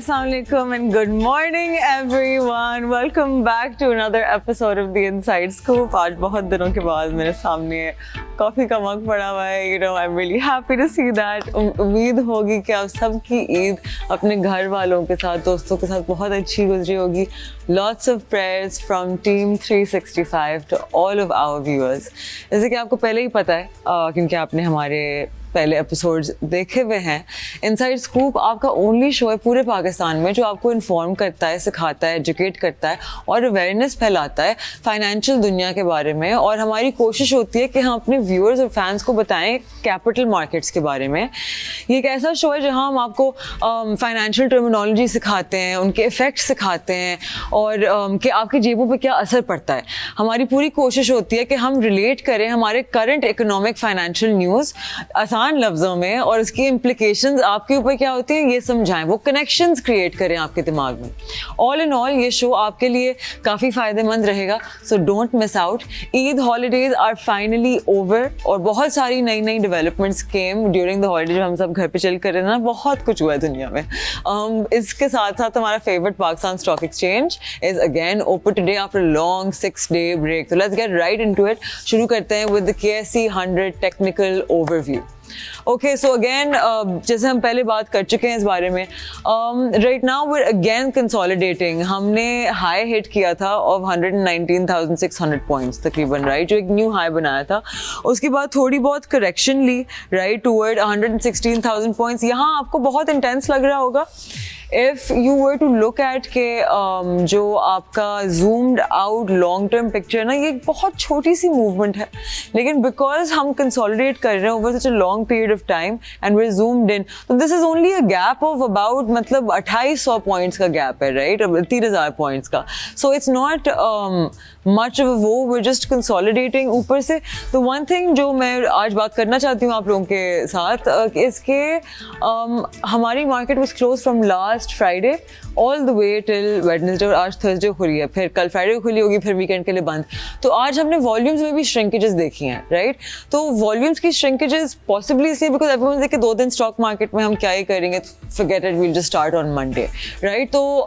Assalamualaikum and good morning everyone. Welcome back to another episode of The Inside Scoop. आज बहुत दिनों के बाद मेरे सामने कॉफ़ी का मग पड़ा हुआ है. You know, I'm really happy to see that. उम्मीद होगी कि आप सबकी ईद अपने घर वालों के साथ, दोस्तों के साथ बहुत अच्छी गुजरी होगी. Lots of prayers from Team 365 to all of our viewers. जैसे कि आपको पहले ही पता है क्योंकि आपने हमारे पहले एपिसोड्स देखे हुए हैं. इनसाइड स्कूप आपका ओनली शो है पूरे पाकिस्तान में जो आपको इन्फॉर्म करता है, सिखाता है, एजुकेट करता है और अवेयरनेस फैलाता है फाइनेंशियल दुनिया के बारे में. और हमारी कोशिश होती है कि हम अपने व्यूअर्स और फैंस को बताएं कैपिटल मार्केट्स के बारे में. ये एक ऐसा शो है जहां हम आपको फाइनेंशियल टर्मिनोलॉजी सिखाते हैं, उनके इफ़ेक्ट सिखाते हैं और कि आपकी जेबों पे क्या असर पड़ता है. हमारी पूरी कोशिश होती है कि हम रिलेट करें हमारे करंट इकोनॉमिक फाइनेंशियल न्यूज़ आसान लफ्ज़ों में और उसकी इम्प्लीकेशंस आपके ऊपर क्या होती हैं ये समझाएं, वो कनेक्शंस क्रिएट करें आपके दिमाग में. ऑल इन ऑल ये शो आपके लिए काफ़ी फ़ायदेमंद रहेगा, so don't miss out. Eid holidays are finally over और बहुत सारी नई नई developments came during the holidays. हम सब घर पे चल कर रहे हैं ना, बहुत कुछ हुआ है दुनिया में. इसके साथ साथ हमारा favourite Pakistan stock exchange is again open today after long 6-day break. तो let's get right into it. शुरू करते हैं with the KSE 100 technical overview. Okay, so again जैसे हम पहले बात कर चुके हैं इस बारे में, right now we are again consolidating. हमने हाई हिट किया था ऑफ 119,600 पॉइंट्स तकरीबन, राइट, जो एक न्यू हाई बनाया था. उसके बाद थोड़ी बहुत करेक्शन ली, राइट, टूवर्ड 116,000 पॉइंट्स. यहाँ आपको बहुत इंटेंस लग रहा होगा if you were to look at के जो आपका zoomed out long term picture ना, ये एक बहुत छोटी सी मूवमेंट है, लेकिन बिकॉज हम कंसोलिडेट कर रहे हैं over such a long period of time and we zoomed in, तो this is only a gap of about मतलब 2800 पॉइंट्स का गैप है, राइट, 30,000 पॉइंट्स का. So it's not much of वो, वी जस्ट कंसोलिडेटिंग. ऊपर से तो वन थिंग जो मैं आज बात करना चाहती हूँ आप लोगों के साथ, इसके हमारी market was close from last Friday all the way till Wednesday और आज थर्सडे खुली है, फिर कल फ्राइडे खुली होगी, फिर वीकेंड के लिए बंद. तो आज हमने वॉल्यूम्स में भी श्रिंकेजेस देखी हैं, राइट. तो वॉल्यूम्स की श्रिंकेजेस पॉसिबली इसलिए बिकॉज एवरीवन देखे 2 दिन स्टॉक मार्केट में हम क्या ही करेंगे, forget it, we'll just start on Monday, right. तो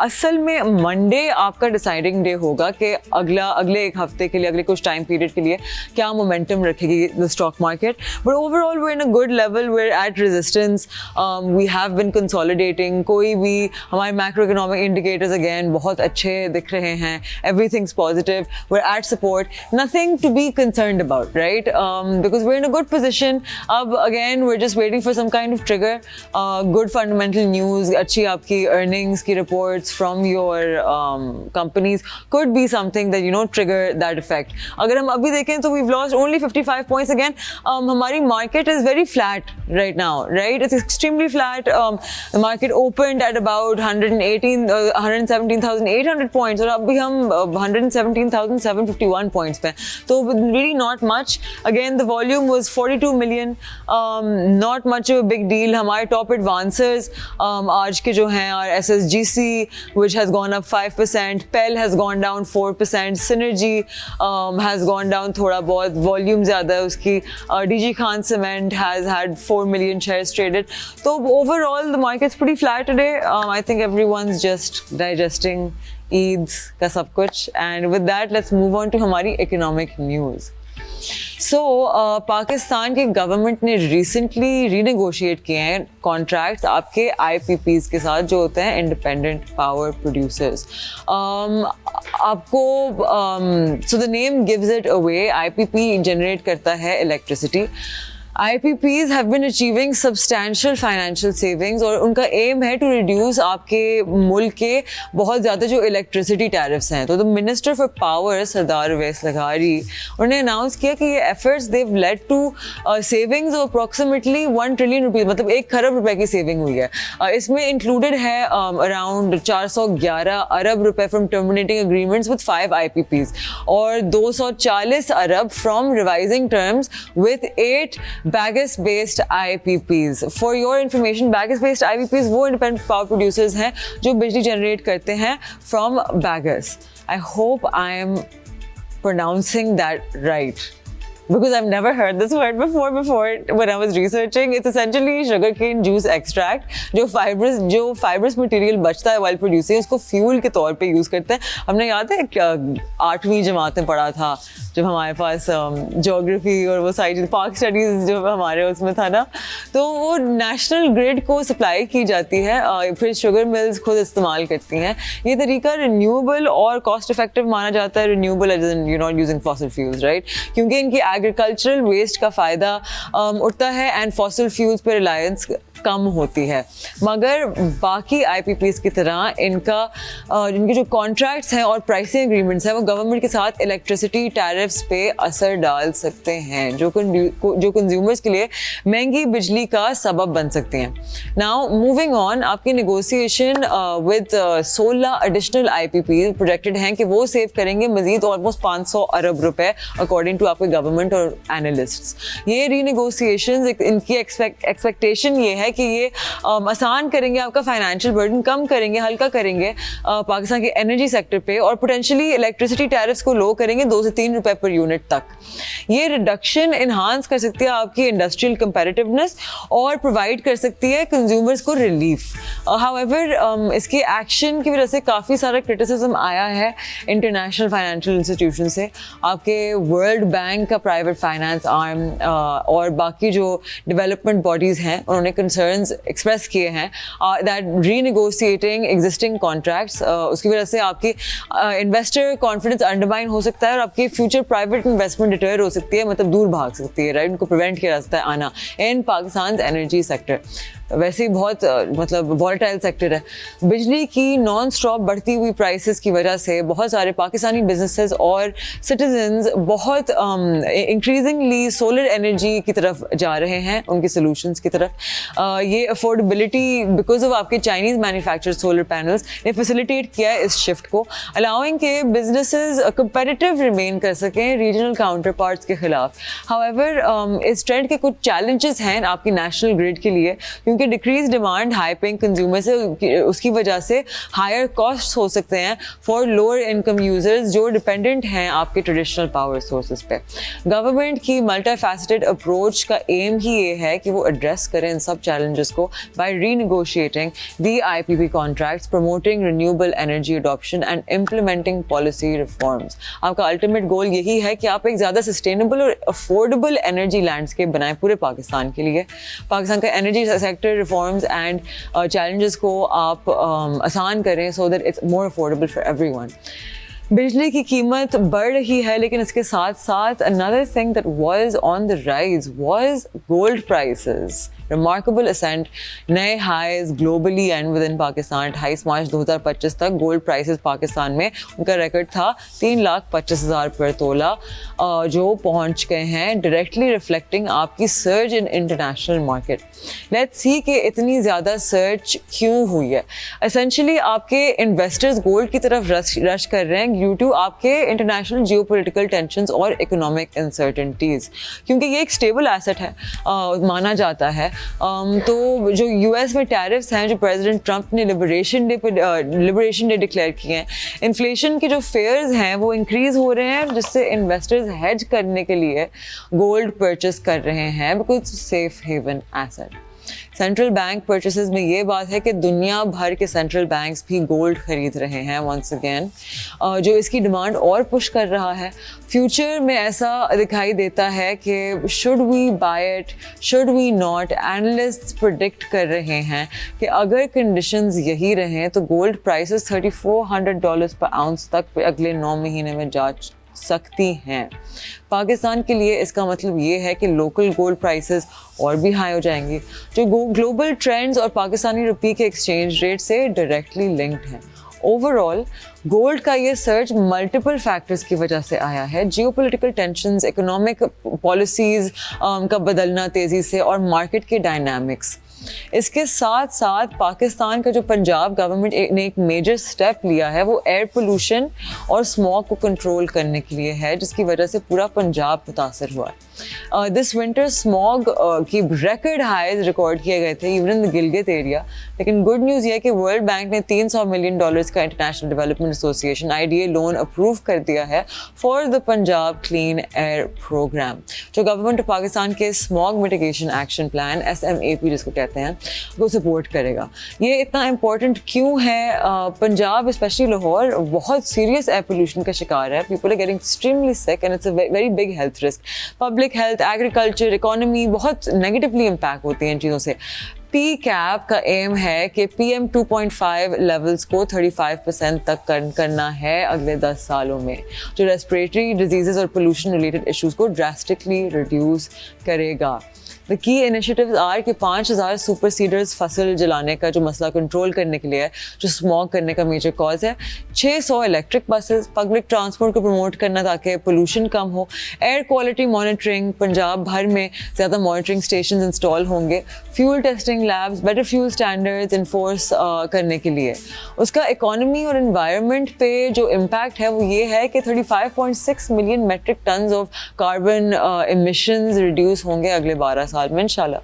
असल में मंडे आपका डिसाइडिंग डे होगा कि अगले एक हफ्ते के लिए, अगले कुछ टाइम पीरियड के लिए क्या मोमेंटम रखेगी the stock market. But overall we are in a good level, we are at resistance, we have been consolidating. कोई भी हमारे मैक्रो इकोनॉमिक इंडिकेटर्स अगेन बहुत अच्छे दिख रहे हैं, everything's positive, we are at support, nothing to be concerned about, right, because we are in a good position. अब again we are just waiting for some kind of trigger, good fundamental news, अच्छी आपकी earnings की reports from your companies could be something that you know trigger that effect. अगर हम अभी देखें तो we lost only 55 points again. हमारी market is very flat right now, right, it's extremely flat. Market opened at about 117,800 points और अभी हम 117,751 points पे, तो really not much. Again the volume was 42 million, not much of a big deal. हमारे top advancers आज के जो हैं और SSGC which has gone up 5%, PEL has gone down 4%, Synergy has gone down थोड़ा बहुत, volume ज़्यादा है उसकी. DG Khan Cement has had 4 million shares traded. So overall the market's pretty flat today. I think everyone's just digesting Eid का सब कुछ. And with that let's move on to हमारी economic news. So Pakistan की government ने recently renegotiate किए हैं contracts आपके IPPs के साथ जो होते हैं इंडिपेंडेंट पावर प्रोड्यूसर्स. आपको so the name gives it away, IPP generate करता है electricity. IPPs have been achieving substantial financial savings और उनका एम है टू रिड्यूस आपके मुल्क के बहुत ज़्यादा जो इलेक्ट्रिसिटी टैरिफ्स हैं. तो the minister for power Sardar Awais लगारी उन्होंने अनाउंस किया कि ये efforts they've led to savings of approximately 1 trillion rupees, मतलब 1 खरब रुपए की सेविंग हुई है. इसमें इंक्लूडेड है अराउंड 411 अरब रुपए from terminating agreements with 5 IPPs और 240 अरब from revising terms with 8 Bagasse based IPPs. For your information, Bagasse based IPPs वो independent power producers हैं जो बिजली जनरेट करते हैं from Bagasse. I hope I am pronouncing that right. because I've never heard this word before when I was researching. It's essentially sugarcane juice extract, जो fibrous material बचता है while producing, उसको fuel के तौर पे use करते हैं. हमने याद है 8वीं जमात में पढ़ा था जब हमारे पास ज्योग्राफी और वो सारी पार्क स्टडीज़ जो हमारे उसमें था ना, तो वो नेशनल ग्रिड को सप्लाई की जाती है, फिर शुगर मिल्स खुद इस्तेमाल करती हैं. ये तरीका रिन्यूएबल और कॉस्ट इफेक्टिव माना जाता है. Renewable as in you not using fossil fuels, right, क्योंकि इनकी एग्रीकल्चरल वेस्ट का फ़ायदा उठता है एंड फॉसिल फ्यूल्स पर रिलायंस कम होती है. मगर बाकी IPPs की तरह इनके जो कॉन्ट्रैक्ट्स हैं और प्राइसिंग एग्रीमेंट्स हैं वो गवर्नमेंट के साथ इलेक्ट्रिसिटी टैरिफ्स पे असर डाल सकते हैं, जो कंज्यूमर्स के लिए महंगी बिजली का सबब बन सकते हैं. नाउ मूविंग ऑन, आपकी negotiation with 16 additional IPPs projected हैं कि वो सेव करेंगे मजीद ऑलमोस्ट 500 अरब रुपए अकॉर्डिंग टू आपके गवर्नमेंट और एनालिस्ट्स. ये रीनेगोशिएशन, इनकी एक्सपेक्टेशन ये है कि ये आसान करेंगे आपका फाइनेंशियल बर्डन, कम करेंगे, हल्का करेंगे पाकिस्तान के एनर्जी सेक्टर पे, और पोटेंशियली इलेक्ट्रिसिटी टैरिफ्स को लो करेंगे 2 से 3 रुपए पर यूनिट तक. ये रिडक्शन इन्हांस कर सकती है आपकी इंडस्ट्रियल कंपैरेटिवनेस और प्रोवाइड कर सकती है कंज्यूमर्स को रिलीफ. हाउएवर इसके एक्शन की वजह से काफ़ी सारा क्रिटिसिज्म आया है इंटरनेशनल फाइनेंशियल इंस्टीट्यूशन से. आपके वर्ल्ड बैंक का प्राइवेट फाइनेंस आर्म और बाकी जो डेवलपमेंट बॉडीज़ हैं उन्होंने कंसर्न्स एक्सप्रेस किए हैं दैट रीनेगोशिएटिंग एग्जिस्टिंग कॉन्ट्रैक्ट्स, उसकी वजह से आपकी इन्वेस्टर कॉन्फिडेंस अंडरमाइन हो सकता है और आपकी फ्यूचर प्राइवेट इन्वेस्टमेंट डिटर हो सकती है, मतलब दूर भाग सकती है, राइट, उनको प्रिवेंट किया जा सकता है आना इन पाकिस्तान एनर्जी सेक्टर. वैसे ही बहुत मतलब वॉलेटाइल सेक्टर है. बिजली की नॉन स्टॉप बढ़ती हुई प्राइसेस की वजह से बहुत सारे पाकिस्तानी बिजनेसेस और सिटीजन्स बहुत इंक्रीजिंगली सोलर एनर्जी की तरफ जा रहे हैं, उनके सॉल्यूशंस की तरफ. ये अफोर्डेबिलिटी बिकॉज ऑफ आपके चाइनीज़ मैन्युफैक्चर्ड सोलर पैनल्स ने फैसिलिटेट किया है इस शिफ्ट को, अलाउइंग के बिजनेसेस कंपेटिटिव रिमेन कर सकें रीजनल काउंटर पार्ट्स के खिलाफ. हाउएवर इस ट्रेंड के कुछ चैलेंजेस हैं आपकी नेशनल ग्रिड के लिए, क्योंकि decrease demand high paying consumer से, उसकी वजह से हायर कॉस्ट हो सकते हैं फॉर लोअर इनकम यूजर्स जो डिपेंडेंट हैं आपके ट्रेडिशनल पावर सोर्सेज पे. गवर्नमेंट की मल्टीफैसेटेड अप्रोच का एम ही ये है कि वो एड्रेस करें इन सब चैलेंजेस को by renegotiating the IPP contracts, promoting renewable energy adoption and implementing policy reforms. आपका अल्टीमेट गोल यही है कि आप एक ज़्यादा सस्टेनेबल और अफोर्डेबल एनर्जी लैंडस्केप बनाएं पूरे पाकिस्तान के लिए. पाकिस्तान का energy sector reforms and challenges को आप आसान करें so that it's more affordable for everyone. बिजली की कीमत बढ़ रही है, लेकिन इसके साथ साथ another thing that was on the rise was gold prices. Remarkable ascent, नए highs globally and within Pakistan. 28 मार्च 2025 तक गोल्ड प्राइसेस पाकिस्तान में उनका रिकॉर्ड था 3,25,000 पर तोला, जो पहुंच गए हैं, डायरेक्टली रिफ्लेक्टिंग आपकी surge in international market. Let's see कि इतनी ज़्यादा सर्च क्यों हुई है. एसेंशली आपके इन्वेस्टर्स गोल्ड की तरफ रश कर रहे हैं ड्यू टू आपके इंटरनेशनल जियोपॉलिटिकल टेंशंस और इकोनॉमिक अनसर्टेनिटीज़, क्योंकि ये एक स्टेबल एसेट है माना जाता है. तो जो US में टैरिफ्स हैं जो प्रेसिडेंट ट्रंप ने लिबरेशन डे डिक्लेयर किए हैं, इन्फ्लेशन के जो फेयर्स हैं वो इंक्रीज़ हो रहे हैं, जिससे इन्वेस्टर्स हेज करने के लिए गोल्ड परचेस कर रहे हैं because safe haven asset. Central bank purchases में ये बात है कि दुनिया भर के सेंट्रल बैंक्स भी गोल्ड खरीद रहे हैं वंस अगेन, जो इसकी डिमांड और पुश कर रहा है. फ्यूचर में ऐसा दिखाई देता है कि should we buy it, should we not. Analysts predict कर रहे हैं कि अगर कंडीशंस यही रहें तो गोल्ड प्राइसेस $3,400 पर आउंस तक अगले 9 महीने में जा सकती हैं. पाकिस्तान के लिए इसका मतलब ये है कि लोकल गोल्ड प्राइसेस और भी हाई हो जाएंगी, जो ग्लोबल ट्रेंड्स और पाकिस्तानी रुपये के एक्सचेंज रेट से डायरेक्टली लिंक्ड हैं. ओवरऑल गोल्ड का ये सर्च मल्टीपल फैक्टर्स की वजह से आया है. जियोपॉलिटिकल टेंशंस, इकोनॉमिक पॉलिसीज़ का बदलना तेज़ी से और मार्केट के डायनामिक्स. इसके साथ साथ पाकिस्तान का जो पंजाब गवर्नमेंट ने एक मेजर स्टेप लिया है वो एयर पोल्यूशन और स्मॉग को कंट्रोल करने के लिए है, जिसकी वजह से पूरा पंजाब मुतासर हुआ है। दिस विंटर स्मॉग की रिकॉर्ड हाइज रिकॉर्ड किए गए थे even in the Gilgit area. लेकिन गुड न्यूज़ ये है कि वर्ल्ड बैंक ने $300 मिलियन का international development association IDA loan approve कर दिया है for the Punjab clean air program, जो गवर्नमेंट ऑफ पाकिस्तान के smog mitigation action plan SMAP जिसको कहते हैं वो सपोर्ट करेगा। ये इतना इम्पोर्टेंट क्यों है? पंजाब स्पेशली लाहौर बहुत सीरियस एयर पोल्यूशन का शिकार है। People are getting extremely sick and it's a very big health risk. Public health, agriculture, economy बहुत नेगेटिवली इम्पैक्ट होती हैं इन चीज़ों से। PCAP का एम है कि PM 2.5 लेवल्स को 35% तक करना है अगले 10 सालों में, जो रेस्पिरेटरी डिजीज़ और पोल्यूशन रिलेटेड इश्यूज़ को ड्रास्टिकली रिड्यूस करेगा। द की इनिशिएटिव्स आर कि 5000 सुपर सीडर्स फसल जलाने का जो मसला कंट्रोल करने के लिए है, जो स्मॉग करने का मेजर कॉज है, 600 इलेक्ट्रिक बसेस, पब्लिक ट्रांसपोर्ट को प्रमोट करना ताकि पोल्यूशन कम हो, एयर क्वालिटी मॉनिटरिंग, पंजाब भर में ज़्यादा मॉनिटरिंग स्टेशन इंस्टॉल होंगे, fuel testing labs, better fuel standards enforce करने के लिए। उसका इकोनॉमी और एनवायरनमेंट पे जो इम्पैक्ट है वो ये है कि 35.6 million metric tons of carbon emissions reduce होंगे अगले 12 साल में इंशाल्लाह।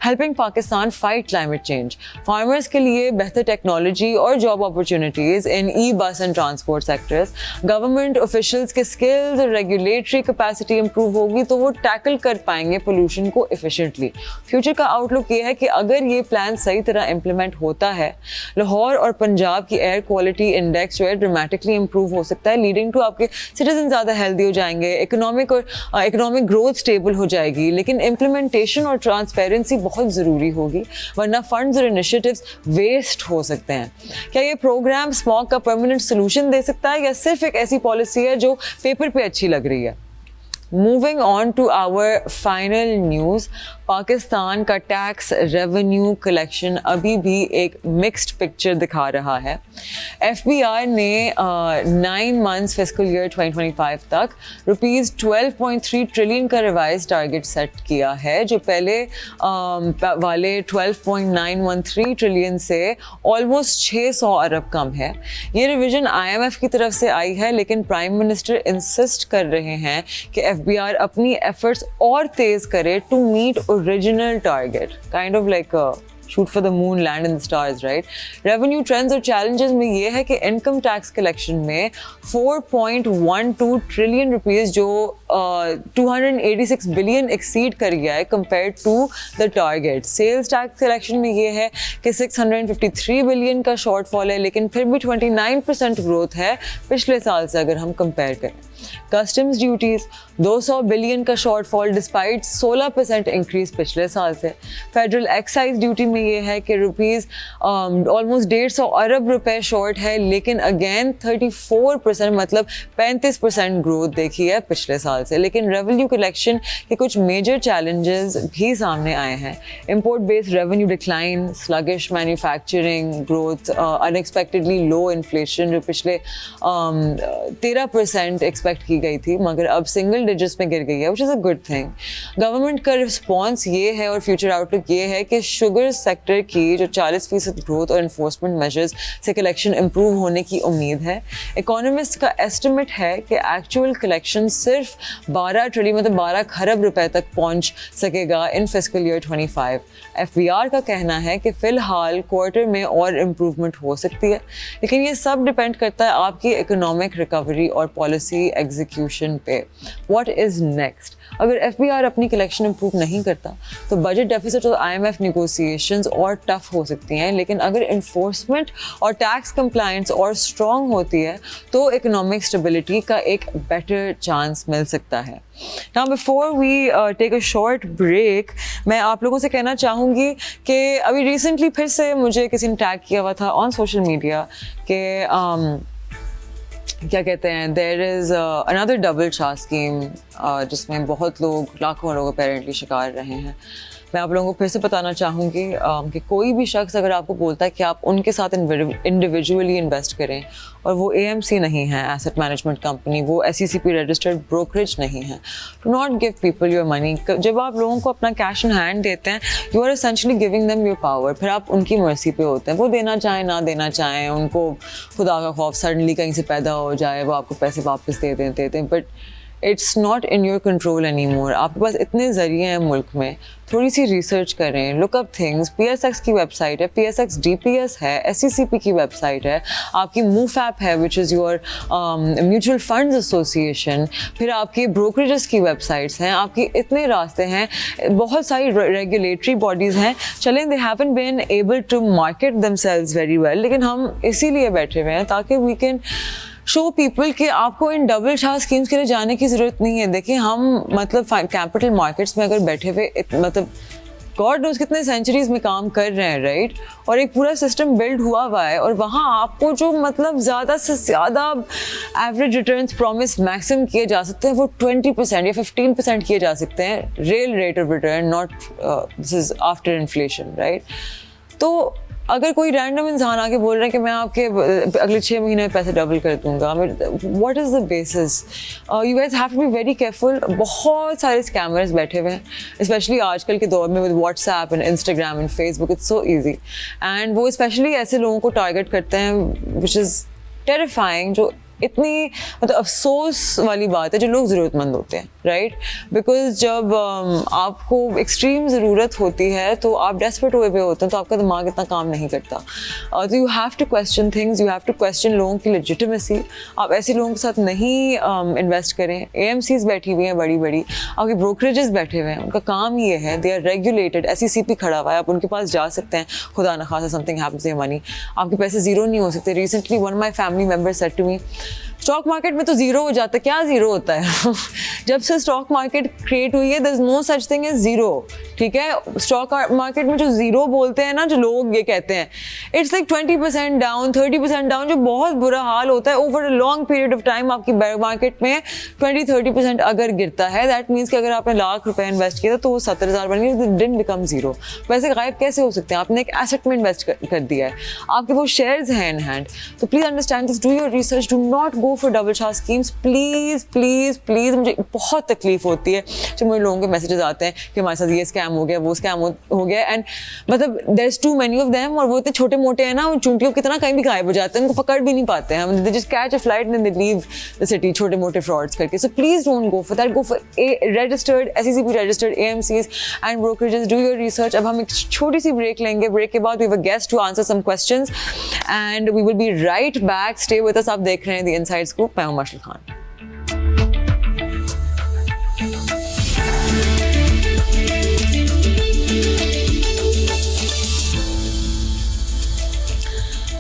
Helping Pakistan fight climate change, farmers के लिए बेहतर टेक्नोलॉजी और job opportunities in bus and transport sectors, government officials के स्किल्स और रेगुलेटरी कैपेसिटी इंप्रूव होगी तो वो टैकल कर पाएंगे पोल्यूशन को एफिशिएंटली। फ्यूचर का आउटलुक ये है कि अगर ये प्लान सही तरह इम्प्लीमेंट होता है, लाहौर और पंजाब की एयर क्वालिटी इंडेक्स जो है ड्रामेटिकली इंप्रूव हो सकता है, लीडिंग टू आपके सिटीजन ज़्यादा हेल्दी हो जाएंगे, इकोनॉमिक ग्रोथ स्टेबल हो जाएगी। लेकिन इम्प्लीमेंटेशन और ट्रांसपेरेंसी बहुत ज़रूरी होगी, वरना फंड्स और इनिशिएटिव्स वेस्ट हो सकते हैं। क्या ये प्रोग्राम स्मॉग का परमानेंट सोल्यूशन दे सकता है या सिर्फ एक ऐसी पॉलिसी है जो पेपर पे अच्छी लग रही है? Moving on to our final news, Pakistan का टैक्स रेवेन्यू कलेक्शन अभी भी एक मिक्स्ड पिक्चर दिखा रहा है। FBI ने 9 मंथ्स फिस्कल ईयर 2025 तक ₹12.3 ट्रिलियन का रिवाइज टारगेट सेट किया है, जो पहले वाले 12.913 ट्रिलियन से ऑलमोस्ट 600 अरब कम है। ये रिवीजन IMF की तरफ से आई है, लेकिन प्राइम मिनिस्टर इंसिस्ट कर रहे हैं कि FBI अपनी एफर्ट्स और तेज करे to meet original target, kind of like shoot for the moon, land in the stars, right? Revenue trends और चैलेंजेस में ये है कि इनकम टैक्स कलेक्शन में 4.12 ट्रिलियन रुपीस जो 286 बिलियन एक्सीड कर गया है compare to the target. Sales tax collection में ये है कि 653 बिलियन का शॉर्टफॉल है, लेकिन फिर भी 29% ग्रोथ है पिछले साल से अगर हम कंपेयर करें। कस्टम्स ड्यूटीज़ 200 बिलियन का शॉर्टफॉल डिस्पाइट 16% इंक्रीज पिछले साल से। फेडरल एक्साइज ड्यूटी में ये है कि ऑलमोस्ट 150 अरब रुपए शॉर्ट है, लेकिन अगेन 34% मतलब 35% ग्रोथ देखी है पिछले साल से। लेकिन रेवेन्यू कलेक्शन के कुछ मेजर चैलेंजेस भी सामने आए हैं। Import based revenue decline, sluggish manufacturing growth, unexpectedly low inflation जो पिछले 13% एक्सपेक्ट की गई थी मगर अब सिंगल डिजिट्स में गिर गई है, which is a good thing. Government का रिस्पॉन्स ये है और फ्यूचर आउटलुक ये है कि शुगर सेक्टर की जो 40% ग्रोथ और इन्फोर्समेंट मेजर्स से कलेक्शन इंप्रूव होने की उम्मीद है। इकोनॉमिस्ट का एस्टिमेट है कि एक्चुअल कलेक्शन सिर्फ 12 ट्रिलियन मतलब 12 खरब रुपए तक पहुंच सकेगा इन फिस्कल ईयर 25। FBR का कहना है कि फ़िलहाल क्वार्टर में और इम्प्रूवमेंट हो सकती है, लेकिन ये सब डिपेंड करता है आपकी इकोनॉमिक रिकवरी और पॉलिसी एग्जीक्यूशन पे। What is next? अगर FBR अपनी कलेक्शन इंप्रूव नहीं करता तो बजट डेफिसिट और IMF नेगोशिएशंस और टफ हो सकती हैं, लेकिन अगर इन्फोर्समेंट और टैक्स कंप्लायंस और स्ट्रॉन्ग होती है तो इकोनॉमिक स्टेबिलिटी का एक बेटर चांस मिल सकता है। Now before we take a short break, मैं आप लोगों से कहना चाहूँगी कि अभी रिसेंटली फिर से मुझे किसी ने टैग किया हुआ था ऑन सोशल मीडिया कि क्या कहते हैं, there is another double charge scheme जिसमें बहुत लोग, लाखों लोग अपेरेंटली शिकार रहे हैं। मैं आप लोगों को फिर से बताना चाहूँगी कि कोई भी शख्स अगर आपको बोलता है कि आप उनके साथ इंडिविजुअली इन्वेस्ट करें और वो AMC नहीं है, एसेट मैनेजमेंट कंपनी, वो SECP रजिस्टर्ड ब्रोकरेज नहीं है, do not give people your money. जब आप लोगों को अपना कैश इन हैंड देते हैं, you are essentially giving them your power. फिर आप उनकी मर्जी पे होते हैं, वो देना चाहें ना देना चाहें, उनको खुदा का खौफ सडनली कहीं से पैदा हो जाए, वो आपको पैसे वापस दे देते हैं, but it's not in your control any more. आपके पास इतने ज़रिए हैं मुल्क में, थोड़ी सी रिसर्च करें, लुक अप थिंग्स। PSX की वेबसाइट है, PSX DPS है, SECP की वेबसाइट है, आपकी मूव ऐप है which is your mutual funds association, फिर आपकी ब्रोकरेजेस की वेबसाइट्स हैं, आपकी इतने रास्ते हैं, बहुत सारी रेगुलेटरी बॉडीज़ हैं। चलें, they haven't been able to market themselves very well, लेकिन हम इसीलिए बैठे हुए हैं ताकि वी कैन शो पीपल कि आपको इन डबल शाह स्कीम्स के लिए जाने की ज़रूरत नहीं है। देखिए, हम मतलब कैपिटल मार्केट्स में अगर बैठे हुए मतलब गॉड नोज़ कितने सेंचुरीज में काम कर रहे हैं, राइट, और एक पूरा सिस्टम बिल्ड हुआ है, और वहाँ आपको जो मतलब ज़्यादा से ज़्यादा एवरेज रिटर्न्स प्रॉमिस मैक्सिमम किए जा सकते हैं वो 20% या 15% किए जा सकते हैं, real rate of return, not this is after inflation, right. तो अगर कोई रैंडम इंसान आके बोल रहा है कि मैं आपके अगले 6 महीने में पैसे डबल कर दूंगा, what is the basis? You guys have to be very careful. बहुत सारे स्कैमर्स बैठे हुए हैं, स्पेशली आजकल के दौर में with WhatsApp and Instagram and Facebook, it's so easy, and वो स्पेशली ऐसे लोगों को टारगेट करते हैं विच इज़ टेरिफाइंग, जो इतनी मतलब अफसोस वाली बात है, जो लोग ज़रूरतमंद होते हैं, राइट। बिकॉज जब आपको एक्सट्रीम ज़रूरत होती है तो आप डेस्परेट हुए पे होते हैं, तो आपका दिमाग इतना काम नहीं करता। तो you have to question things, you have to question लोगों की लेजिटिमेसी। आप ऐसे लोगों के साथ नहीं इन्वेस्ट करें। AMCs बैठी हुई हैं बड़ी बड़ी, आपके ब्रोकरेजेस बैठे हुए हैं, उनका काम ये है, दे आर रेगुलेटेड, SECP खड़ा हुआ है, आप उनके पास जा सकते हैं, खुदा न खासा something happens to your money, आपके पैसे ज़ीरो नहीं हो सकते। Recently one of my family members said to me, stock market में तो ज़ीरो हो जाता है। क्या ज़ीरो होता है? जब से स्टॉक मार्केट क्रिएट हुई है, there is no such thing as zero, ठीक है। स्टॉक मार्केट में जो ज़ीरो बोलते हैं ना, जो लोग ये कहते हैं, इट्स लाइक 20% डाउन, 30% डाउन, जो बहुत बुरा हाल होता है over a long period of time. आपकी बेयर मार्केट में 20-30% अगर गिरता है, दैट मीन्स कि अगर आपने ₹1,00,000 इन्वेस्ट किया था तो वो 70,000 बन गए, डिडंट बिकम ज़ीरो। पैसे गायब कैसे हो सकते हैं? आपने एक एसेट में इन्वेस्ट कर दिया है, आपके वो शेयर्स हैं इन हैंड। तो please understand this, do your research, do not go for double Shah schemes, please please please. मुझे बहुत तकलीफ होती है जब मुझे लोगों के मैसेजेस आते हैं कि हमारे साथ ये स्कैम हो गया, वो स्कैम हो गया, एंड मतलब there is too many of them, और वो इतने छोटे मोटे हैं ना, वो चूंटियों की तरह कहीं भी गायब हो जाते हैं, उनको पकड़ भी नहीं पाते हैं, they just catch a flight and they leave the city, छोटे मोटे फ्रॉड्स करके। So please don't go for that, go for registered SECP registered AMCs and brokerages, do your research. अब हम एक छोटी सी ब्रेक लेंगे, ब्रेक के बाद we have a guest to answer some questions and we will be right back. Stay with us. आप देख रहे हैं द इनसाइड स्कूप, मैं हूं मार्शल खान।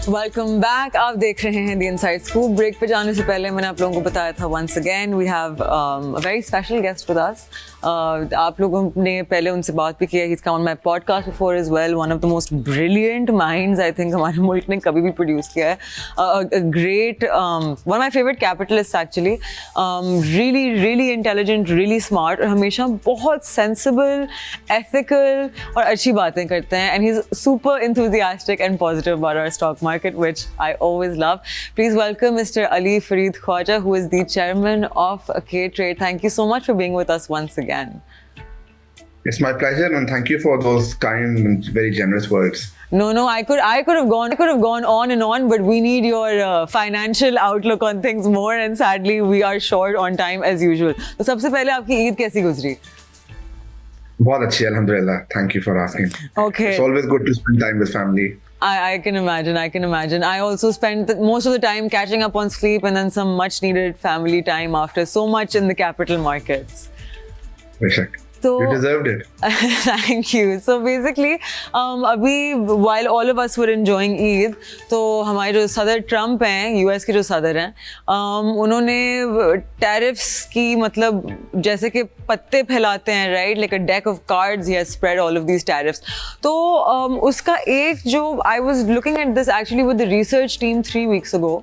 Welcome back. आप देख रहे हैं द इनसाइड स्कूप। ब्रेक पे जाने से पहले मैंने आप लोगों को बताया था, once again we have a very special guest with us. आप लोगों ने पहले उनसे बात भी किया, he is come on my podcast before as well, one of the most brilliant minds I think हमारे मुल्क ने कभी भी प्रोड्यूस किया है। Great, one of my favourite capitalist actually, really really intelligent, really smart, और हमेशा बहुत सेंसिबल, एथिकल और अच्छी बातें करते हैं, and he is super enthusiastic and positive about our stock market, which I always love. Please welcome Mr. Ali Fareed Khwaja, who is the chairman of K-Trade. Thank you so much for being with us once again. It's my pleasure, and thank you for those kind and very generous words. No, I could have gone on and on, but we need your financial outlook on things more, and sadly we are short on time as usual. तो सबसे पहले आपकी ईद कैसी गुजरी? बहुत अच्छी, अल्हम्दुलिल्लाह. Thank you for asking. Okay. It's always good to spend time with family. I can imagine. I also spent most of the time catching up on sleep and then some much needed family time after so much in the capital markets. बेशक. So, you deserved it. Thank you. So basically, अभी while all of us were enjoying Eid, तो हमारे जो सदर Trump हैं, US के जो सदर हैं, उन्होंने टैरिफ्स की मतलब जैसे कि पत्ते फैलाते हैं, right, like a deck of cards, he has spread all of these tariffs. तो उसका एक जो I was looking at this actually with the research team 3 weeks ago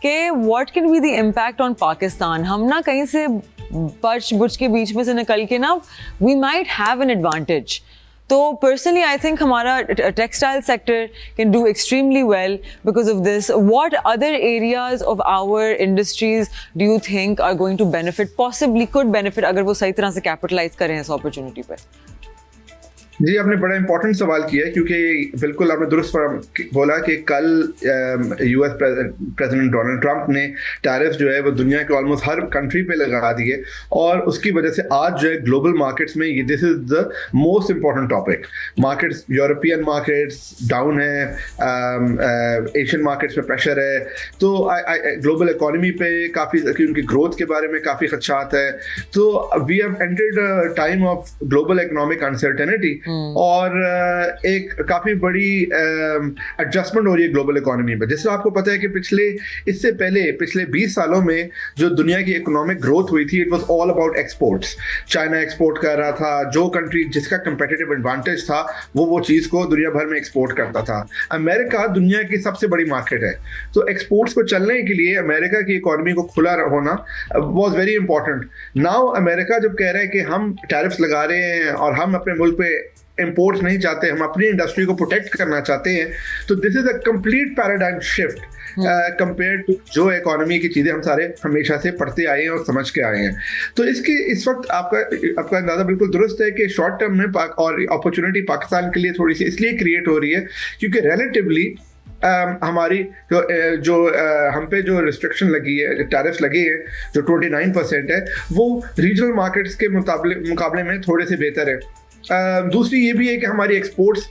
कि what can be the impact on Pakistan. हम ना कहीं से perch बुर्च के बीच में से निकल के ना we might have an advantage तो personally I think हमारा textile sector can do extremely well because of this. What other areas of our industries do you think are going to benefit, possibly could benefit अगर वो सही तरह से capitalize करें इस opportunity पे? जी, आपने बड़ा इंपॉर्टेंट सवाल किया है, क्योंकि बिल्कुल आपने दुरुस्त बोला कि कल यूएस प्रेसिडेंट डोनाल्ड ट्रंप ने टैरिफ जो है वो दुनिया के ऑलमोस्ट हर कंट्री पे लगा दिए, और उसकी वजह से आज जो है ग्लोबल मार्केट्स में ये this is the most important topic. Markets, European markets down है, एशियन मार्केट्स में प्रेशर है, तो ग्लोबल इकोनॉमी पे काफ़ी उनकी ग्रोथ के बारे में काफ़ी खदशात है. तो we have entered a time of global economic uncertainty, और एक काफी बड़ी एडजस्टमेंट हो रही है ग्लोबल इकोनॉमी में. जैसे आपको पता है कि इससे पहले पिछले 20 सालों में जो दुनिया की इकोनॉमिक ग्रोथ हुई थी, it was all about exports. China export कर रहा था, जो कंट्री जिसका कंपेटिटिव एडवांटेज था वो चीज को दुनिया भर में एक्सपोर्ट करता था. अमेरिका दुनिया की सबसे बड़ी मार्केट है, तो एक्सपोर्ट्स को चलने के लिए अमेरिका की इकोनॉमी को खुला होना was very important. Now America जब कह रहा है कि हम टैरिफ्स लगा रहे हैं और हम अपने मुल्क पे इंपोर्ट्स नहीं चाहते, हम अपनी इंडस्ट्री को प्रोटेक्ट करना चाहते हैं, तो this is a complete paradigm shift compare to जो इकोनॉमी की चीजें हम सारे हमेशा से पढ़ते आए हैं और समझ के आए हैं. तो इस वक्त आपका अंदाजा बिल्कुल दुरुस्त है कि शॉर्ट टर्म में और अपॉर्चुनिटी पाकिस्तान के लिए थोड़ी सी इसलिए क्रिएट हो रही है क्योंकि रिलेटिवली हमारी जो हम पे जो रिस्ट्रिक्शन लगी है, टैरिफ्स लगे हैं जो 29% है, वो रीजनल मार्केट्स के मुकाबले में थोड़े से बेहतर है. दूसरी ये भी है कि हमारी एक्सपोर्ट्स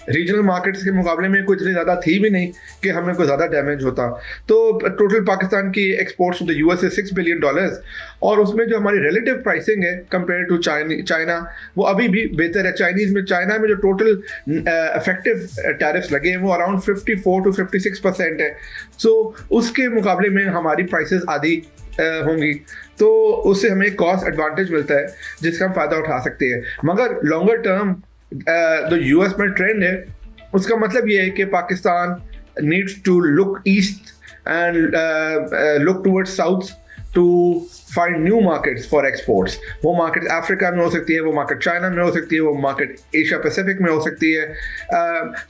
रीजनल मार्केट्स के मुकाबले में कुछ ज़्यादा थी भी नहीं कि हमें कोई ज़्यादा डैमेज होता. तो टोटल पाकिस्तान की एक्सपोर्ट्स टू द यूएस है $6 बिलियन, और उसमें जो हमारी रिलेटिव प्राइसिंग है कंपेयर टू चाइना वो अभी भी बेहतर है. चाइना में जो टोटल इफेक्टिव टैरिफ्स लगे हैं वो अराउंड 54 to 56% है. सो उसके मुकाबले में हमारी प्राइसेस आधी होंगी, तो उससे हमें कॉस्ट एडवांटेज मिलता है जिसका हम फ़ायदा उठा सकते हैं. मगर लॉन्गर टर्म जो यूएस में ट्रेंड है उसका मतलब ये है कि Pakistan needs to look east and look towards south to find new markets for exports. वो मार्केट अफ्रीका में हो सकती है, वो मार्केट चाइना में हो सकती है, वो मार्केट एशिया पैसिफिक में हो सकती है.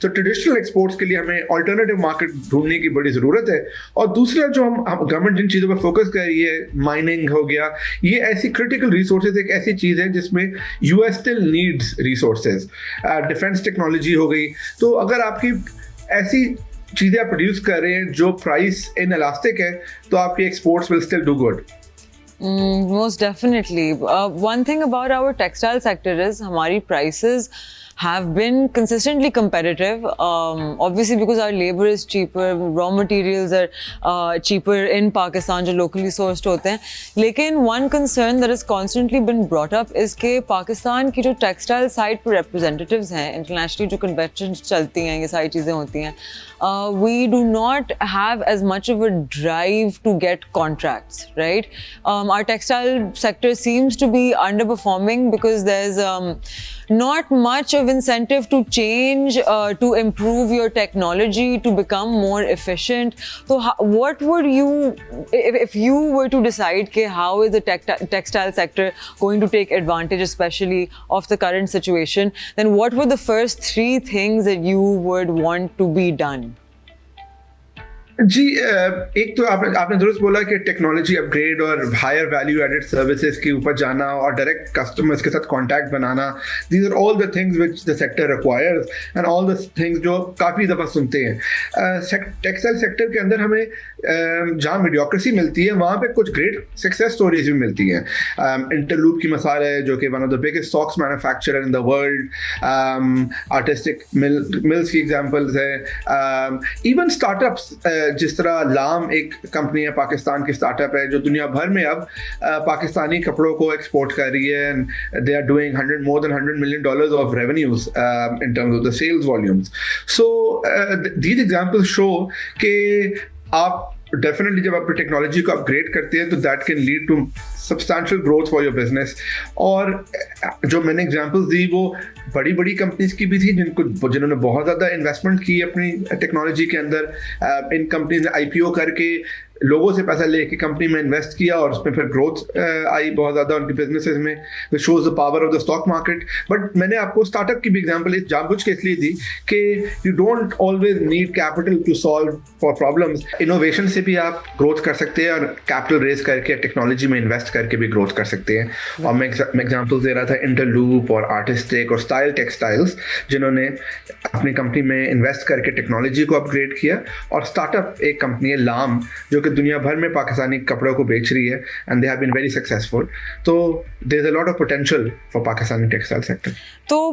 तो ट्रेडिशनल एक्सपोर्ट्स के लिए हमें ऑल्टरनेटिव मार्केट ढूंढने की बड़ी ज़रूरत है. और दूसरा जो हम गवर्नमेंट जिन चीज़ों पर फोकस कर रही है, माइनिंग हो गया, ये ऐसी क्रिटिकल रिसोर्सेज एक ऐसी चीज़ है जिसमें US still needs resources. Defence technology हो गई, तो अगर आपकी ऐसी चीज़ें आप प्रोड्यूस कर रहे हैं जो प्राइस इन इलास्टिक है, तो आपकी exports will still do good. Most definitely. One thing about our textile sector is हमारी prices have been consistently competitive, obviously because our labor is cheaper, raw materials are cheaper in Pakistan जो locally sourced होते हैं. लेकिन one concern that has constantly been brought up is कि पाकिस्तान की जो textile side पर representatives हैं, internationally जो conventions चलती हैं, ये सारी चीज़ें होती हैं, we do not have as much of a drive to get contracts, right? Our textile sector seems to be underperforming because there's not much of incentive to change, to improve your technology, to become more efficient. So what would you, if you were to decide कि how is the textile sector going to take advantage especially of the current situation, then what were the first 3 things that you would want to be done? जी, एक तो आपने दुरुस्त बोला कि technology upgrade और higher value added services के ऊपर जाना और डायरेक्ट कस्टमर्स के साथ कांटेक्ट बनाना, these are all the things which the sector requires and all the things जो काफ़ी दफ़ा सुनते हैं. टेक्सटाइल सेक्टर के अंदर हमें जहाँ मीडियोक्रेसी मिलती है वहाँ पे कुछ ग्रेट सक्सेस स्टोरीज भी मिलती हैं. इंटरलूप की मिसाल है जो कि one of the biggest socks manufacturer in the world. Artistic mills की एग्जांपल्स है. इवन स्टार्टअप्स जिस तरह लाम एक कंपनी है, पाकिस्तान की स्टार्टअप है जो दुनिया भर में अब पाकिस्तानी कपड़ों को एक्सपोर्ट कर रही है, and they are doing more than $100 million of revenues in terms of the sales volumes. So these examples show कि आप डेफिनेटली जब आप टेक्नोलॉजी को अपग्रेड करते हैं तो that can lead to substantial growth for your business. और जो मैंने एग्जांपल्स दी वो बड़ी बड़ी कंपनीज की भी थी जिन्होंने बहुत ज़्यादा इन्वेस्टमेंट की अपनी टेक्नोलॉजी के अंदर. इन कंपनीज ने IPO करके लोगों से पैसा लेके कंपनी में इन्वेस्ट किया और उसमें फिर ग्रोथ आई बहुत ज़्यादा उनके बिजनेसेस में, which shows the power of the stock market. But मैंने आपको स्टार्टअप की भी एग्जांपल इस जानबूझ के इसलिए दी कि you don't always need capital to solve for problems. Innovation से भी आप ग्रोथ कर सकते हैं और कैपिटल रेज करके टेक्नोलॉजी में इन्वेस्ट करके भी ग्रोथ कर सकते हैं। और मैं एग्जाम्पल दे रहा था इंटरलूप और आर्टिस्टिक और स्टाइल टेक्सटाइल्स, जिन्होंने अपनी कंपनी में इन्वेस्ट करके टेक्नोलॉजी को अपग्रेड किया। और स्टार्टअप एक कंपनी है लाम, जो कि दुनिया भर में पाकिस्तानी कपड़ों को बेच रही है and they have been very successful. तो there is a lot of potential for Pakistani textile sector. तो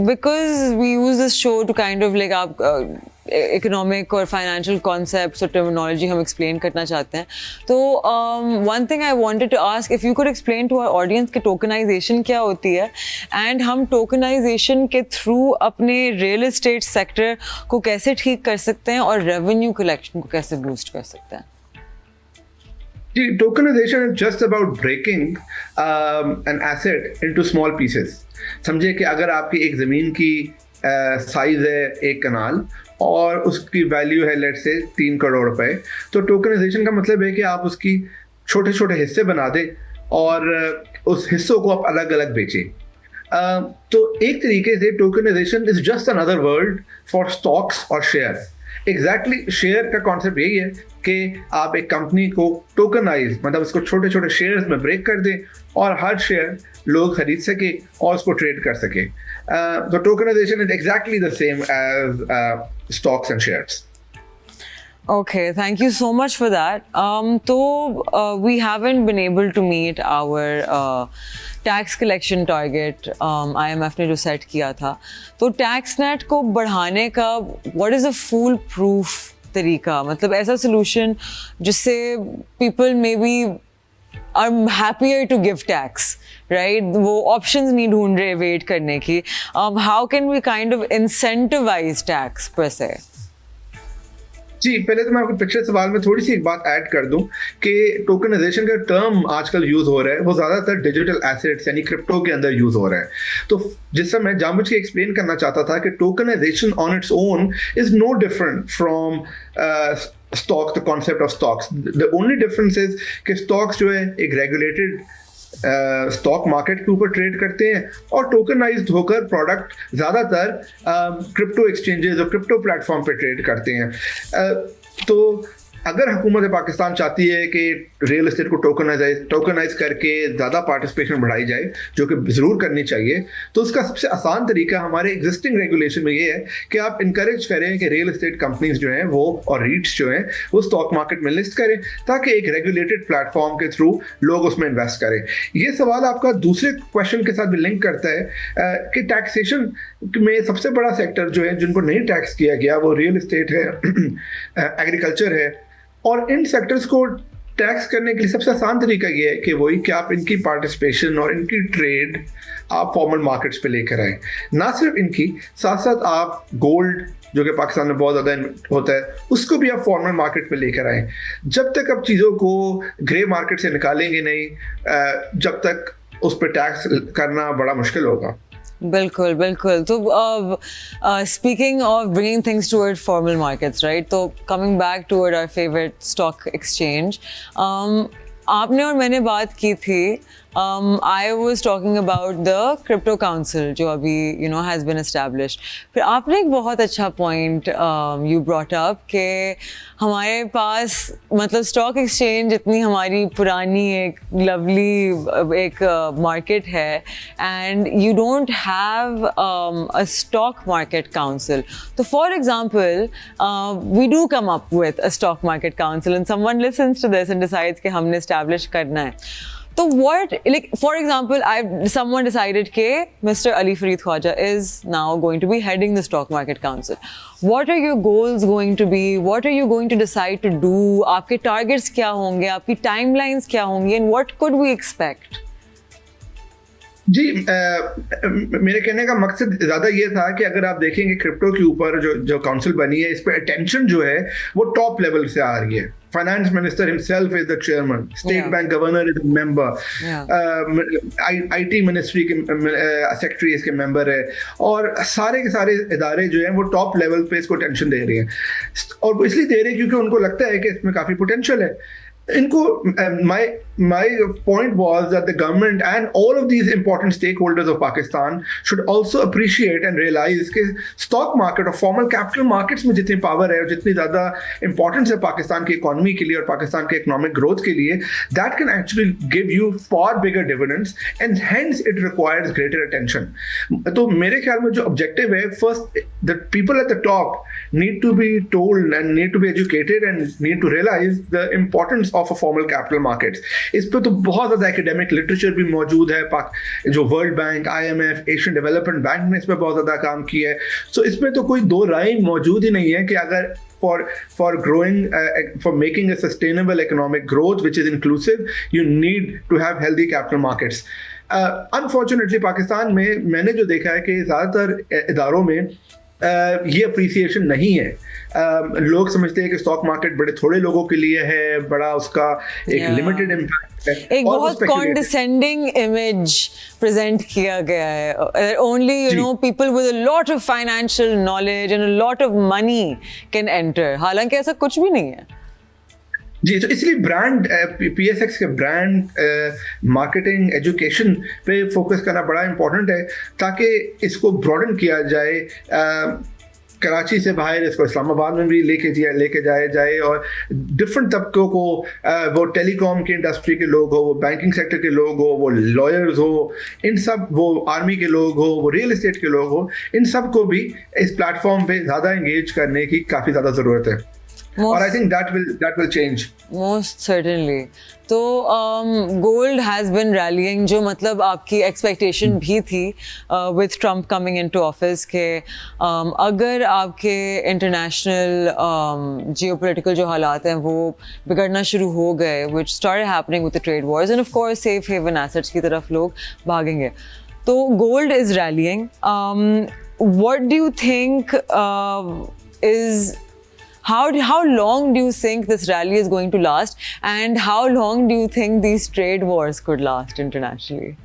because we use this show to kind of like आप इकोनॉमिक और फाइनेंशियल कॉन्सेप्ट्स और टर्मिनोलॉजी हम एक्सप्लेन करना चाहते हैं, तो one thing I wanted to ask, if you could explain to our audience कि टोकनाइजेशन क्या होती है एंड हम टोकनाइजेशन के थ्रू अपने रियल एस्टेट सेक्टर को कैसे ठीक कर सकते हैं और रेवेन्यू कलेक्शन को कैसे बूस्ट कर सकते हैं। Tokenization is just about breaking an asset into small pieces. समझिए कि अगर आपकी एक ज़मीन की साइज है 1 कनाल और उसकी वैल्यू है लेट्स से 3 करोड़ रुपए, तो टोकनाइजेशन का मतलब है कि आप उसकी छोटे छोटे हिस्से बना दें और उस हिस्सों को आप अलग अलग बेचें। तो एक तरीके से tokenization is just another word for stocks और शेयर। एग्जैक्टली शेयर का कॉन्सेप्ट यही है कि आप एक कंपनी को टोकनाइज मतलब उसको छोटे छोटे शेयर्स में ब्रेक कर दें और हर शेयर लोग खरीद सके और उसको ट्रेड कर सके। तो tokenization is exactly the same as stocks and shares. Okay, thank you so much for that. We haven't been able to meet our tax collection target. IMF ने जो set किया था, तो tax net को बढ़ाने का what is a foolproof तरीका, मतलब ऐसा solution जिससे people maybe are happier to give tax, right? वो options नहीं ढूंढ रहे wait करने की. How can we kind of incentivize tax per se? जी, पहले तो मैं आपको पिछले सवाल में थोड़ी सी एक बात ऐड कर दूं कि टोकनाइजेशन का टर्म आजकल यूज हो रहा है वो ज्यादातर डिजिटल एसेट्स यानी क्रिप्टो के अंदर यूज हो रहा है। तो जिससे मैं जानबूझ के एक्सप्लेन करना चाहता था कि tokenization on its own is no different from stocks, the concept of stocks. The only difference is कि स्टॉक्स जो है एक रेगुलेटेड स्टॉक मार्केट के ऊपर ट्रेड करते हैं और टोकनाइज्ड होकर प्रोडक्ट ज़्यादातर क्रिप्टो एक्सचेंजेस और क्रिप्टो प्लेटफॉर्म पे ट्रेड करते हैं। तो अगर हुकूमत पाकिस्तान चाहती है कि रियल एस्टेट को टोकनाइज करके ज़्यादा पार्टिसिपेशन बढ़ाई जाए, जो कि ज़रूर करनी चाहिए, तो उसका सबसे आसान तरीका हमारे एग्जिस्टिंग रेगुलेशन में ये है कि आप इनकरेज करें कि रियल एस्टेट कंपनीज जो हैं वो और रीट्स जो हैं वो स्टॉक मार्केट में लिस्ट करें ताकि एक रेगुलेटेड प्लेटफॉर्म के थ्रू लोग उसमें इन्वेस्ट करें। ये सवाल आपका दूसरे क्वेश्चन के साथ भी लिंक करता है कि टैक्सेशन में सबसे बड़ा सेक्टर जो है जिनको नहीं टैक्स किया गया वो रियल एस्टेट है, एग्रीकल्चर है, और इन सेक्टर्स को टैक्स करने के लिए सबसे आसान तरीका ये है कि वही कि आप इनकी पार्टिसिपेशन और इनकी ट्रेड आप फॉर्मल मार्केट्स पे लेकर आए। ना सिर्फ इनकी, साथ साथ आप गोल्ड जो कि पाकिस्तान में बहुत ज़्यादा होता है उसको भी आप फॉर्मल मार्केट पे लेकर आए। जब तक आप चीज़ों को ग्रे मार्केट से निकालेंगे नहीं, जब तक उस पर टैक्स करना बड़ा मुश्किल होगा। बिल्कुल बिल्कुल। तो speaking of bringing things toward formal markets, right, तो coming back toward our favourite stock exchange, आपने और मैंने बात की थी, I was talking about the crypto council जो अभी हैज़ बिन एस्टैब्लिश्ड। फिर आपने एक बहुत अच्छा पॉइंट यू ब्रॉट अप कि हमारे पास मतलब स्टॉक एक्सचेंज इतनी हमारी पुरानी एक लवली एक मार्केट है and you don't have a stock market council. तो for example we do come up with a stock market council and someone listens to this and decides कि हमने एस्टैब्लिश करना है। So what, like for example, someone decided that Mr. Ali Fareed Khwaja is now going to be heading the stock market council. What are your goals going to be? What are you going to decide to do? आपके targets क्या होंगे? आपकी timelines क्या होंगी? And what could we expect? जी, मेरे कहने का मकसद ज़्यादा ये था कि अगर आप देखेंगे क्रिप्टो के ऊपर जो काउंसिल बनी है इस पर अटेंशन जो है वो टॉप लेवल से आ रही है। finance minister himself is the chairman, state bank governor is a member, IT ministry के secretary इसके member है, और सारे के सारे इदारे जो हैं वो टॉप लेवल पे इसको टेंशन दे रही हैं, और वो इसलिए दे रही है क्योंकि उनको लगता है कि इसमें काफी पोटेंशियल है इनको. My point was that the government and all of these important stakeholders of Pakistan should also appreciate and realize कि stock market और formal capital markets में जितनी power है और जितनी ज़्यादा importance है पाकिस्तान की economy के लिए और पाकिस्तान के economic growth के लिए, that can actually give you far bigger dividends and hence it requires greater attention. तो मेरे ख्याल में जो objective है, first the people at the top need to be told and need to be educated and need to realize the importance of a formal capital markets. इस पे तो बहुत ज़्यादा एकेडमिक लिटरेचर भी मौजूद है, जो world bank, IMF, Asian development bank ने इस पे बहुत ज़्यादा काम किया है. सो इसमें तो कोई दो राय मौजूद ही नहीं है कि अगर for growing, for making a sustainable economic growth which is inclusive, you need to have healthy capital markets. Unfortunately Pakistan में मैंने जो देखा है कि ज़्यादातर इदारों में ये अप्रिसिएशन नहीं है. लोग समझते हैं कि स्टॉक मार्केट बड़े थोड़े लोगों के लिए है, बड़ा उसका एक लिमिटेड इम्पैक्ट है, एक बहुत condescending image present किया गया है. Only you know people with a lot of financial knowledge and a lot of money can enter. हालांकि ऐसा कुछ भी नहीं है. जी, तो इसलिए ब्रांड PSX के ब्रांड मार्केटिंग एजुकेशन पे फोकस करना बड़ा इम्पोर्टेंट है ताकि इसको ब्रॉडन किया जाए, कराची से बाहर इसको इस्लामाबाद में भी लेके जाए और डिफरेंट तबकों को, वो टेलीकॉम की इंडस्ट्री के लोग हो, वो बैंकिंग सेक्टर के लोग हो, वो लॉयर्स हो, इन सब, वो आर्मी के लोग हो, वो रियल एस्टेट के लोग हो, इन सब को भी इस प्लेटफॉर्म पे ज़्यादा एंगेज करने की काफ़ी ज़्यादा ज़रूरत है. और I think that will change. Most certainly. तो gold has been rallying, जो मतलब आपकी expectation भी थी with Trump coming into office के अगर आपके international geopolitical जो हालात हैं वो बिगड़ना शुरू हो गए, which started happening with the trade wars, and of course safe haven assets की तरफ लोग भागेंगे. तो gold is rallying. What do you think is How long do you think this rally is going to last, and how long do you think these trade wars could last internationally?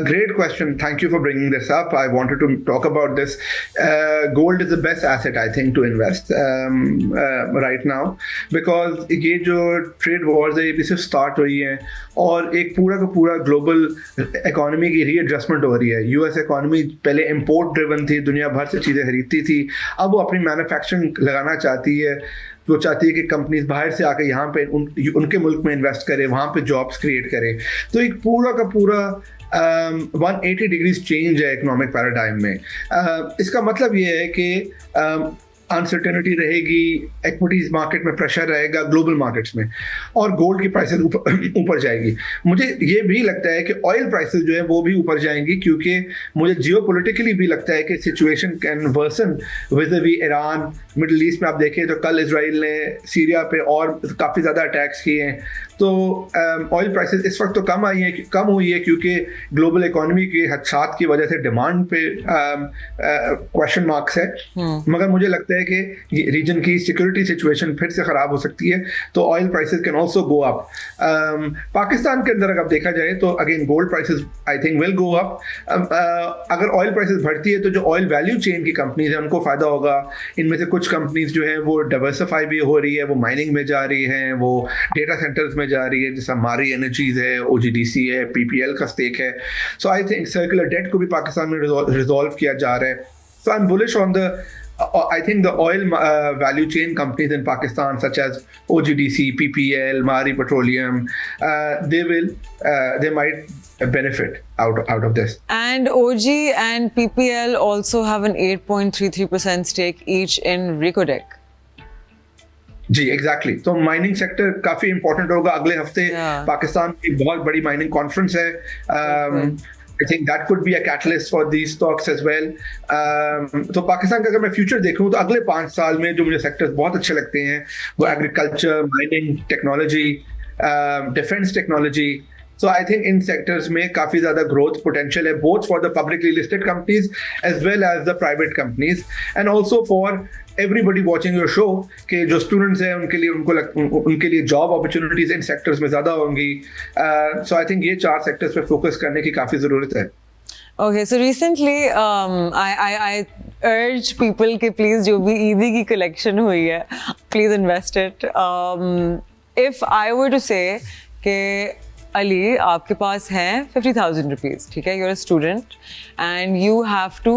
Great question. Thank you for bringing this up. I wanted to talk about this. Gold is the best asset, I think, to invest right now, because ये जो trade wars है ये भी सिर्फ start हुई है और एक पूरा का पूरा global economy की readjustment हो रही है. US economy पहले import driven थी, दुनिया भर से चीज़ें खरीदती थी, अब वो अपनी manufacturing लगाना चाहती है. वो चाहती है कि कंपनीज बाहर से आकर यहाँ पे उनके मुल्क में इन्वेस्ट करें, वहाँ पे जॉब्स क्रिएट करें. तो एक पूरा का पूरा 180 डिग्रीज चेंज है इकोनॉमिक पैराडाइम में. इसका मतलब ये है कि अनसर्टेनिटी रहेगी, इक्विटीज मार्केट में प्रेशर रहेगा, ग्लोबल मार्केट्स में, और गोल्ड की प्राइसेस ऊपर जाएगी. मुझे ये भी लगता है कि ऑयल प्राइसेस जो है वो भी ऊपर जाएंगी, क्योंकि मुझे जियोपॉलिटिकली भी लगता है कि situation can worsen vis a vis Iran. Middle east में आप देखें तो कल इजराइल ने सीरिया पे और काफ़ी ज़्यादा अटैक्स किए हैं. तो ऑयल प्राइसेस इस वक्त तो कम हुई है क्योंकि ग्लोबल इकोनॉमी के हादसात की वजह से डिमांड पे क्वेश्चन मार्क्स है. मगर मुझे लगता है कि रीजन की सिक्योरिटी सिचुएशन फिर से ख़राब हो सकती है, तो oil prices can also go up. Pakistan के अंदर अगर देखा जाए तो again gold prices I think will go up. अगर ऑयल प्राइसेस बढ़ती है तो जो ऑयल वैल्यू चेन की कंपनीज हैं उनको फ़ायदा होगा. इनमें से कुछ कंपनीज जो हैं वो डाइवर्सिफाई भी हो रही है, वो माइनिंग में जा रही हैं, वो डेटा सेंटर्स में जा रही है, जैसा मारी एनर्जीज है, OGDC है, PPL का स्टेक है. So I think circular debt को भी पाकिस्तान में रिजॉल्व किया जा रहा है. So I am bullish on the I think the oil value chain companies in Pakistan, such as OGDC, PPL, Maari Petroleum, they might benefit out of this. And OG and PPL also have an 8.33% stake each in Ricodec. जी exactly. तो mining sector काफी important होगा. अगले हफ्ते पाकिस्तान की बहुत बड़ी mining conference है. I think that could be a catalyst for these stocks as well. तो पाकिस्तान का अगर मैं फ्यूचर देखूं तो अगले 5 साल में जो मुझे सेक्टर्स बहुत अच्छे लगते हैं वो agriculture, mining, technology, defence technology. So I think in sectors में काफी ज़्यादा growth potential है, both for the publicly listed companies as well as the private companies, and also for everybody watching your show कि जो students हैं उनके लिए job opportunities इन sectors में ज़्यादा होंगी. So I think ये 4 sectors पे focus करने की काफ़ी ज़रूरत है. Okay, so recently I urge people कि please जो भी ईदी की collection हुई है, please invest it. If I were to say कि Ali, आपके पास हैं 50,000 rupees, ठीक है? You're a student and you have to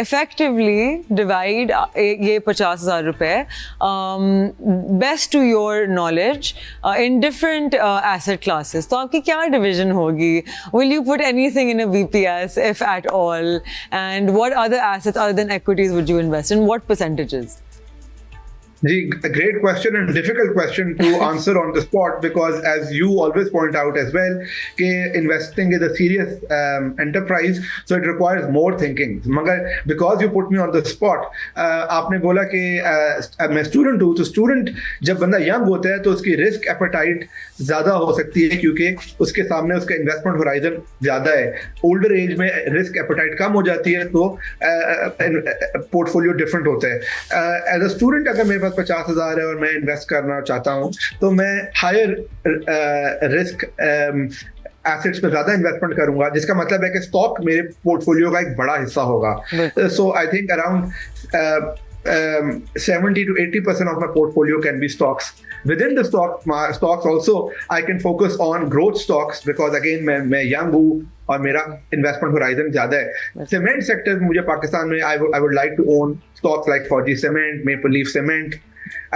effectively divide ये 50,000 रुपए best to your knowledge in different asset classes. तो आपकी क्या division होगी? Will you put anything in a BPS if at all? And what other assets other than equities would you invest in? What percentages? A great question and difficult question to answer on the spot, because as you always point out as well, investing is a serious enterprise, so it requires more thinking. Because you put me on the spot, आपने बोला कि मैं student हूँ, तो student जब बंदा young होता है तो उसकी रिस्क एपेटाइट ज़्यादा हो सकती है क्योंकि उसके सामने उसका इन्वेस्टमेंट होराइजन ज़्यादा है. ओल्डर एज में रिस्क एपेटाइट कम हो जाती है तो पोर्टफोलियो डिफरेंट होता है. एज अ स्टूडेंट अगर मेरे पास 50,000 है और मैं इन्वेस्ट करना चाहता हूँ तो मैं हायर रिस्क एसेट्स पे ज्यादा इन्वेस्टमेंट करूंगा, जिसका मतलब है कि स्टॉक मेरे पोर्टफोलियो का एक बड़ा हिस्सा होगा. सो I think around 70 to 80% of my portfolio can be stocks. Within the stocks also, I can focus on growth stocks because again मैं young हूँ और मेरा investment horizon ज़्यादा है. Cement sector मुझे पाकिस्तान में I would like to own stocks like Fauji Cement, Maple Leaf Cement,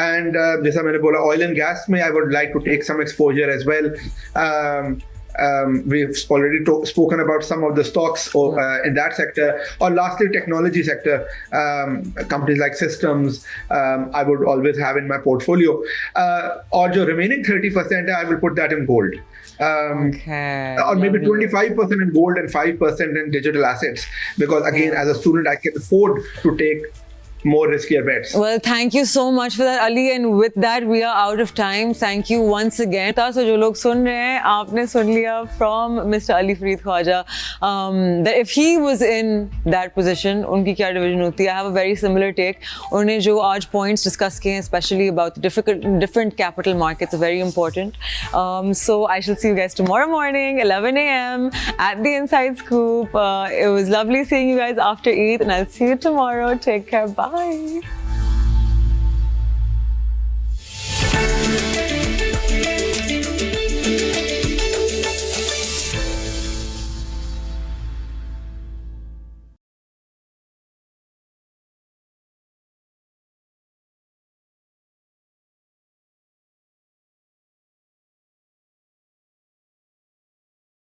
and जैसा मैंने बोला oil and gas में I would like to take some exposure as well. We've already spoken about some of the stocks in that sector. Or lastly, technology sector, companies like Systems, I would always have in my portfolio. Or the remaining 30%, I will put that in gold. Or maybe 25% in gold and 5% in digital assets. Because again, as a student, I can afford to take more riskier bets. Well, thank you so much for that, Ali. And with that, we are out of time. Thank you once again. So, जो लोग सुन रहे हैं, आपने सुन लिया from Mr. Ali Fareed Khwaja that if he was in that position, उनकी क्या division होती है? I have a very similar take. उन्होंने जो आज points discuss किए हैं, especially about the different capital markets, are very important. So I shall see you guys tomorrow morning, 11 a.m. at the Inside Scoop. It was lovely seeing you guys after Eid, and I'll see you tomorrow. Take care. Bye.